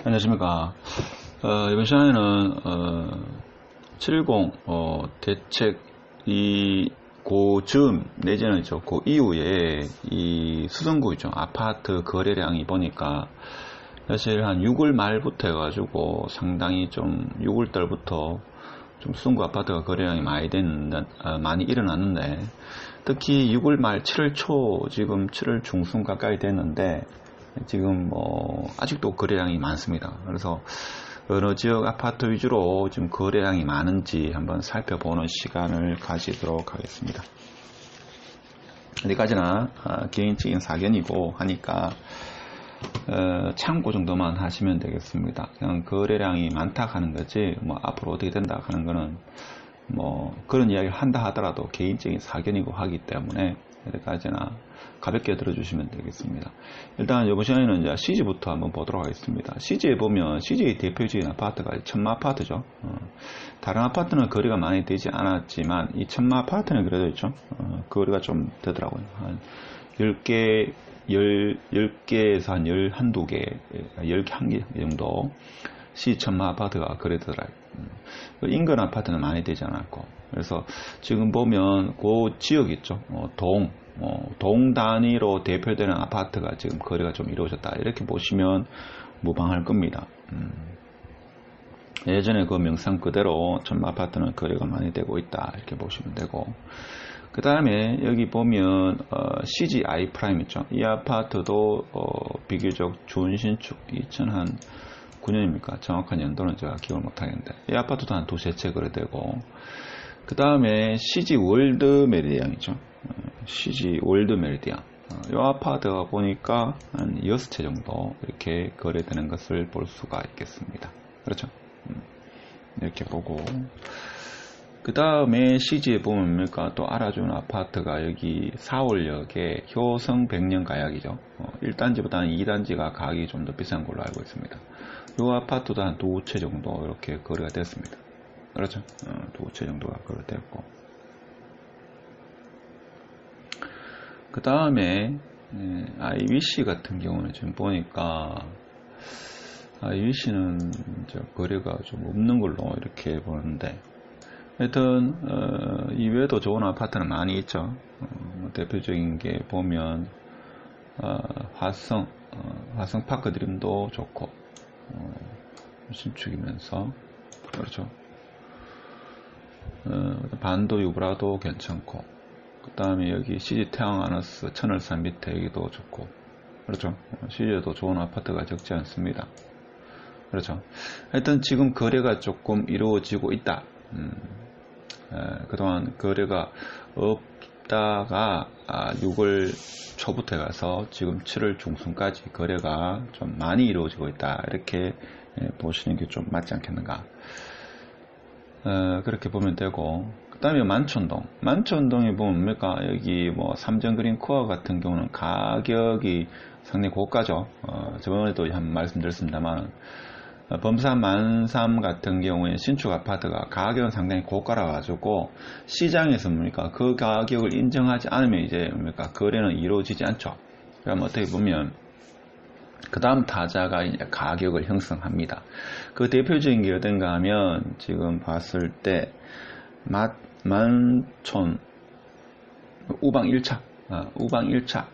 안녕하십니까. 이번 시간에는 710 대책 그 즈음 내지는 그 이후에 이 수성구 있죠. 아파트 거래량이 보니까 사실 한 6월 말부터 해가지고 상당히 좀 6월 달부터 좀 수성구 아파트가 거래량이 많이 일어났는데, 특히 6월 말 7월 초 지금 7월 중순 가까이 됐는데 지금 아직도 거래량이 많습니다. 그래서 어느 지역 아파트 위주로 지금 거래량이 많은지 한번 살펴보는 시간을 가지도록 하겠습니다. 어디까지나 개인적인 사견이고 하니까 참고 정도만 하시면 되겠습니다. 그냥 거래량이 많다 하는 거지 앞으로 어떻게 된다 하는 거는 그런 이야기를 한다 하더라도 개인적인 사견이고 하기 때문에 여기까지나 가볍게 들어주시면 되겠습니다. 일단 이번 시간에는 이제 CG부터 한번 보도록 하겠습니다. CG에 보면 CG의 대표적인 아파트가 천마 아파트죠. 다른 아파트는 거래가 많이 되지 않았지만 이 천마 아파트는 그래도 있죠. 거래가 좀 되더라고요. 한 10개, 10개에서 한 11개, 10개, 1개 정도 시천마 아파트가 거래되더라고요. 인근 아파트는 많이 되지 않았고, 그래서 지금 보면 그 지역 있죠. 동 단위로 대표되는 아파트가 지금 거래가 좀 이루어졌다, 이렇게 보시면 무방할 겁니다. 예전에 그 명상 그대로 천마 아파트는 거래가 많이 되고 있다, 이렇게 보시면 되고, 그 다음에 여기 보면 CGI 프라임 있죠. 이 아파트도 비교적 좋은 신축, 2009년입니까? 정확한 연도는 제가 기억을 못하겠는데, 이 아파트도 한 두세 채 거래되고, 그 다음에 CG 월드 메리디안이죠. CG 월드 메리디안. 이 아파트가 보니까 한 6채 정도 이렇게 거래되는 것을 볼 수가 있겠습니다. 그렇죠? 이렇게 보고, 그 다음에 CG에 보면 뭡니까? 또 알아주는 아파트가 여기 4월역에 효성 백년 가약이죠. 1단지보다는 2단지가 가격이 좀 더 비싼 걸로 알고 있습니다. 이 아파트도 한 두 채 정도 이렇게 거래가 됐습니다. 그렇죠? 두 채 정도가 거래됐고, 그 다음에 IBC 같은 경우는 지금 보니까 IBC는 거래가 좀 없는 걸로 이렇게 보는데, 하여튼 이외에도 좋은 아파트는 많이 있죠. 대표적인 게 보면 화성 파크 드림도 좋고, 신축이면서 그렇죠. 반도 유브라도 괜찮고, 그 다음에 여기 CG 태양 아너스 천을산 밑에 여기도 좋고, 그렇죠. CG에도 좋은 아파트가 적지 않습니다. 그렇죠. 하여튼 지금 거래가 조금 이루어지고 있다. 그동안 거래가 없다가 6월 초부터 가서 지금 7월 중순까지 거래가 좀 많이 이루어지고 있다, 이렇게 보시는 게 좀 맞지 않겠는가. 그렇게 보면 되고, 그 다음에 만촌동에 보면 뭡니까? 여기 삼정그린 코어 같은 경우는 가격이 상당히 고가죠. 저번에도 한번 말씀드렸습니다만, 범산 만삼 같은 경우에 신축 아파트가 가격은 상당히 고가라 가지고 시장에서 뭡니까? 그 가격을 인정하지 않으면 이제 뭡니까? 거래는 이루어지지 않죠. 그럼 어떻게 보면 그 다음 타자가 이제 가격을 형성합니다. 그 대표적인 게 어딘가 하면 지금 봤을 때 만촌 우방 1차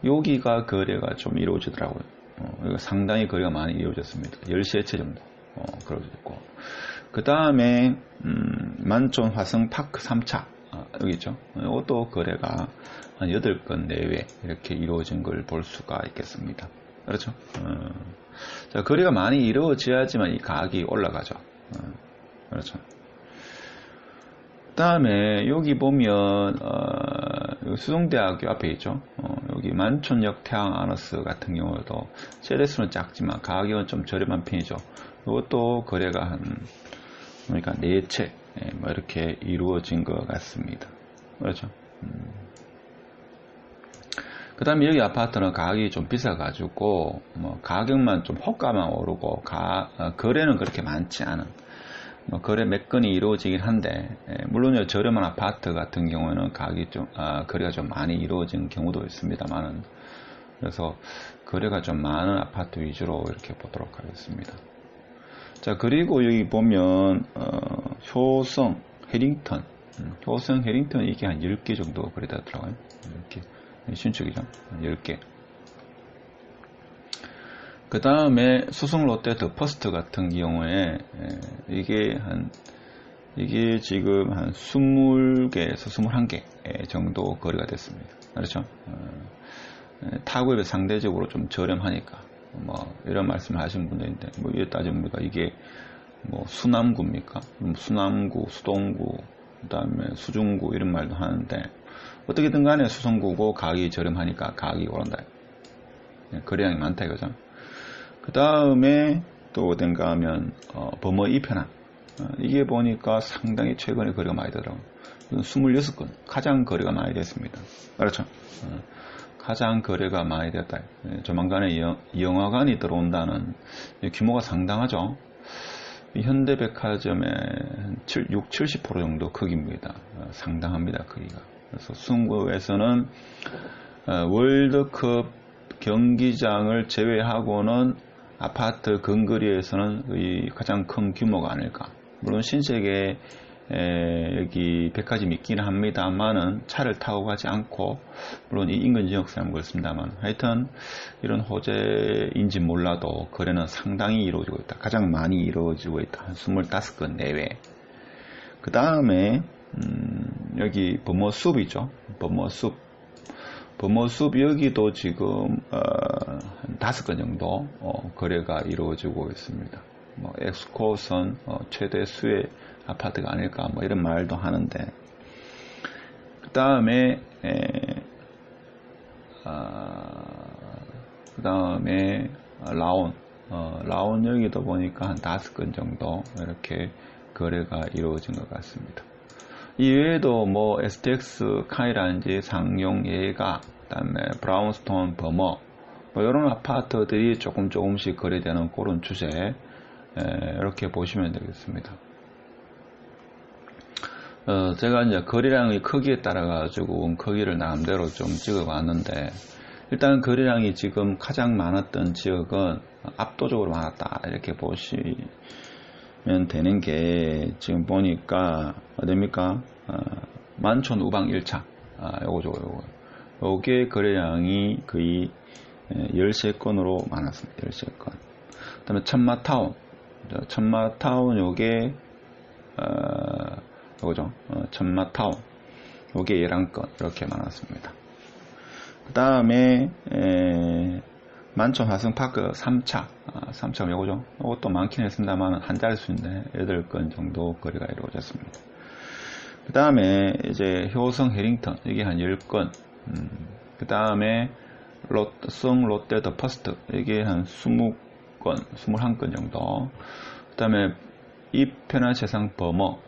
여기가 거래가 좀 이루어지더라고요. 이거 상당히 거래가 많이 이루어졌습니다. 13채 정도 그려졌고, 그 다음에 만촌 화성 파크 3차 여기 있죠. 이것도 거래가 한 8건 내외 이렇게 이루어진 걸 볼 수가 있겠습니다. 그렇죠. 자, 거래가 많이 이루어져야지만 이 가격이 올라가죠. 그렇죠. 그 다음에 여기 보면 수동대학교 앞에 있죠. 여기 만촌역 태양 아너스 같은 경우도 세대수는 작지만 가격은 좀 저렴한 편이죠. 이것도 거래가 그러니까 4채 이렇게 이루어진 것 같습니다. 그렇죠. 그 다음에 여기 아파트는 가격이 좀 비싸가지고 가격만 좀 호가만 오르고 거래는 그렇게 많지 않은, 거래 몇 건이 이루어지긴 한데, 물론 저렴한 아파트 같은 경우에는 가격이 좀 거래가 좀 많이 이루어지는 경우도 있습니다만은, 그래서 거래가 좀 많은 아파트 위주로 이렇게 보도록 하겠습니다. 자, 그리고 여기 보면 효성, 해링턴, 효성, 해링턴 이게 한 10개 정도 거래되더라고요. 이렇게 신축이죠. 10개. 그 다음에 수성 롯데 더 퍼스트 같은 경우에 이게 지금 한 20개에서 21개 정도 거래가 됐습니다. 그렇죠? 타구에 상대적으로 좀 저렴하니까 뭐 이런 말씀을 하시는 분들인데 뭐 이에 따지면 이게 뭐 수남구입니까? 수남구, 수동구, 그 다음에 수중구 이런 말도 하는데 어떻게든 간에 수성구고 가격이 저렴하니까 가격이 오른다. 거래량이 많다 이거죠. 그 다음에 또 어딘가 하면 범어 2편함 이게 보니까 상당히 최근에 거래가 많이 되더라고요. 26건 가장 거래가 많이 됐습니다. 그렇죠? 가장 거래가 많이 됐다. 조만간에 영화관이 들어온다는 규모가 상당하죠. 현대백화점의 6, 70% 정도 크기입니다. 상당합니다. 크기가. 그래서 수성구에서는 월드컵 경기장을 제외하고는 아파트 근거리에서는 가장 큰 규모가 아닐까. 물론 신세계 여기 백화점이 있기는 합니다만은 차를 타고 가지 않고 물론 이 인근 지역 사람 그렇습니다만 하여튼 이런 호재인지 몰라도 거래는 상당히 이루어지고 있다. 가장 많이 이루어지고 있다. 한 25건 내외. 그 다음에 여기 범어숲이죠. 범어숲 여기도 지금 한 5건 정도 거래가 이루어지고 있습니다. 뭐 엑스코선 최대 수의 아파트가 아닐까 뭐 이런 말도 하는데 그 다음에 라온 여기도 보니까 한 5건 정도 이렇게 거래가 이루어진 것 같습니다. 이외에도 뭐 STX 카이라든지 상용 예가 그다음에 브라운스톤 범어 뭐 이런 아파트들이 조금씩 거래되는 그런 추세 이렇게 보시면 되겠습니다. 제가 이제 거래량의 크기에 따라 가지고 크기를 나름대로 좀 찍어 봤는데 일단 거래량이 지금 가장 많았던 지역은 압도적으로 많았다 이렇게 보시면 되는 게 지금 보니까 어딥니까? 만촌 우방 1차 요게 거래량이 거의 13건으로 많았습니다. 13건. 그 다음에 천마타운 요게 요거죠. 천마타운 요게 11건 이렇게 많았습니다. 그 다음에 만촌 화성파크 3차 3차가 요거죠. 요것도 많긴 했습니다만 한 자릿수인데 8건 정도 거래가 이루어졌습니다. 그 다음에 이제 효성 해링턴 이게 한 10건 그 다음에 수성 롯데 더 퍼스트 이게 한 20건 21건 정도 그 다음에 이편한 세상 범어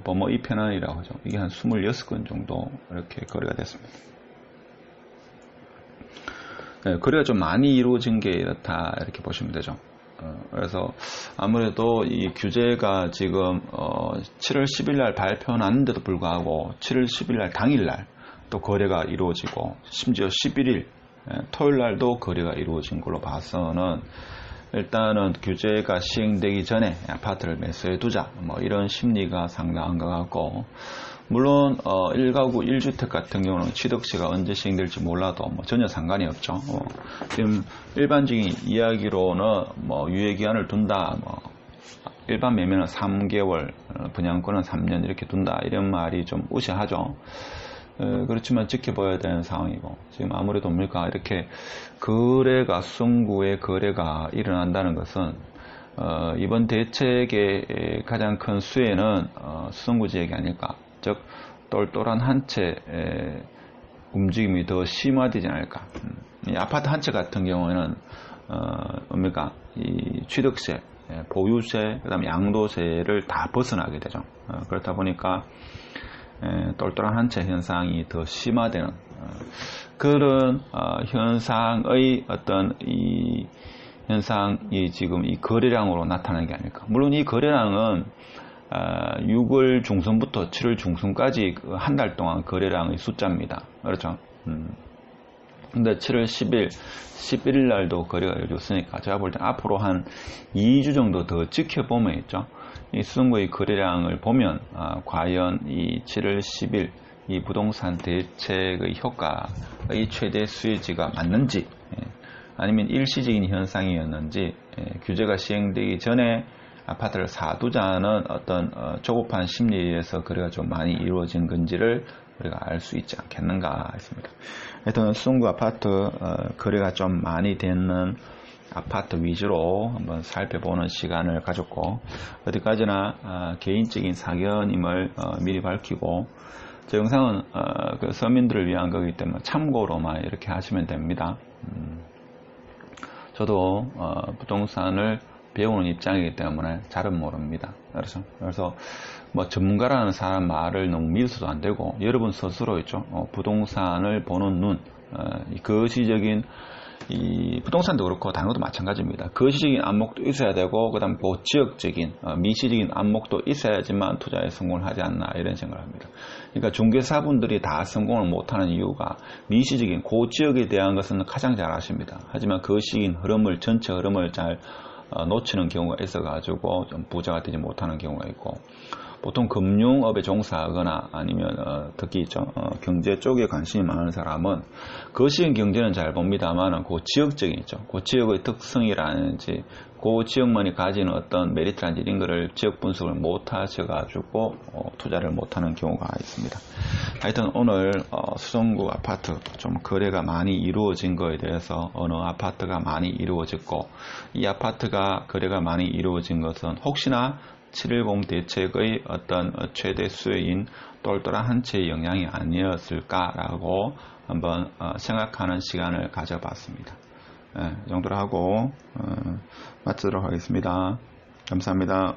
2편안이라고 하죠. 이게 한 26건 정도 이렇게 거래가 됐습니다. 네, 거래가 좀 많이 이루어진 게 이렇다 이렇게 보시면 되죠. 그래서 아무래도 이 규제가 지금 7월 10일 날 발표났는데도 불구하고 7월 10일 날 당일날 또 거래가 이루어지고 심지어 11일 토요일 날도 거래가 이루어진 걸로 봐서는 일단은 규제가 시행되기 전에 아파트를 매수해 두자 뭐 이런 심리가 상당한 것 같고 물론 1가구 1주택 같은 경우는 취득세가 언제 시행될지 몰라도 뭐 전혀 상관이 없죠. 지금 일반적인 이야기로는 뭐 유예기한을 둔다 뭐 일반 매매는 3개월 분양권은 3년 이렇게 둔다 이런 말이 좀 우세하죠. 그렇지만 지켜봐야 되는 상황이고 지금 아무래도 뭡니까 이렇게 거래가 수성구의 거래가 일어난다는 것은 이번 대책의 가장 큰 수혜는 수성구 지역이 아닐까. 즉 똘똘한 한 채 움직임이 더 심화되지 않을까. 이 아파트 한 채 같은 경우에는 뭡니까 이 취득세, 보유세, 그다음에 양도세를 다 벗어나게 되죠. 그렇다 보니까 똘똘한 한 채 현상이 더 심화되는 그런 현상의 어떤 이 현상이 지금 이 거래량으로 나타나는 게 아닐까. 물론 이 거래량은 6월 중순부터 7월 중순까지 한 달 동안 거래량의 숫자입니다. 그렇죠. 근데 7월 10일, 11일 날도 거래가 이루어졌으니까 제가 볼 때 앞으로 한 2주 정도 더 지켜보면 있죠. 이 수성구의 거래량을 보면 과연 이 7월 10일 이 부동산 대책의 효과의 최대 수혜지가 맞는지, 아니면 일시적인 현상이었는지, 규제가 시행되기 전에 아파트를 사두자는 어떤 조급한 심리에 의해서 거래가 좀 많이 이루어진 건지를 우리가 알 수 있지 않겠는가 했습니다. 하여튼 수성구 아파트 거래가 좀 많이 되는 아파트 위주로 한번 살펴보는 시간을 가졌고, 어디까지나 개인적인 사견임을 미리 밝히고, 저 영상은 그 서민들을 위한 거기 때문에 참고로만 이렇게 하시면 됩니다. 저도 부동산을 배우는 입장이기 때문에 잘은 모릅니다. 그래서 뭐 전문가라는 사람 말을 너무 믿어서도 안 되고, 여러분 스스로 있죠. 부동산을 보는 눈, 거시적인 이 부동산도 그렇고 다른 것도 마찬가지입니다. 거시적인 안목도 있어야 되고, 그 다음 지역적인 미시적인 안목도 있어야지만 투자에 성공을 하지 않나 이런 생각을 합니다. 그러니까 중개사분들이 다 성공을 못하는 이유가 미시적인 지역에 대한 것은 가장 잘 아십니다. 하지만 거시적인 흐름을, 전체 흐름을 잘 놓치는 경우가 있어가지고 좀 부자가 되지 못하는 경우가 있고, 보통 금융업에 종사하거나 아니면 특히 경제 쪽에 관심이 많은 사람은 거시적 경제는 잘 봅니다만 그 지역적인 있죠. 그 지역의 특성이라든지 그 지역만이 가지는 어떤 메리트라든지 이런 거를 지역 분석을 못 하셔가지고 투자를 못하는 경우가 있습니다. 하여튼 오늘 수성구 아파트 좀 거래가 많이 이루어진 거에 대해서 어느 아파트가 많이 이루어졌고, 이 아파트가 거래가 많이 이루어진 것은 혹시나 710 대책의 어떤 최대 수혜인 똘똘한 한 채의 영향이 아니었을까라고 한번 생각하는 시간을 가져봤습니다. 이 정도로 하고 마치도록 하겠습니다. 감사합니다.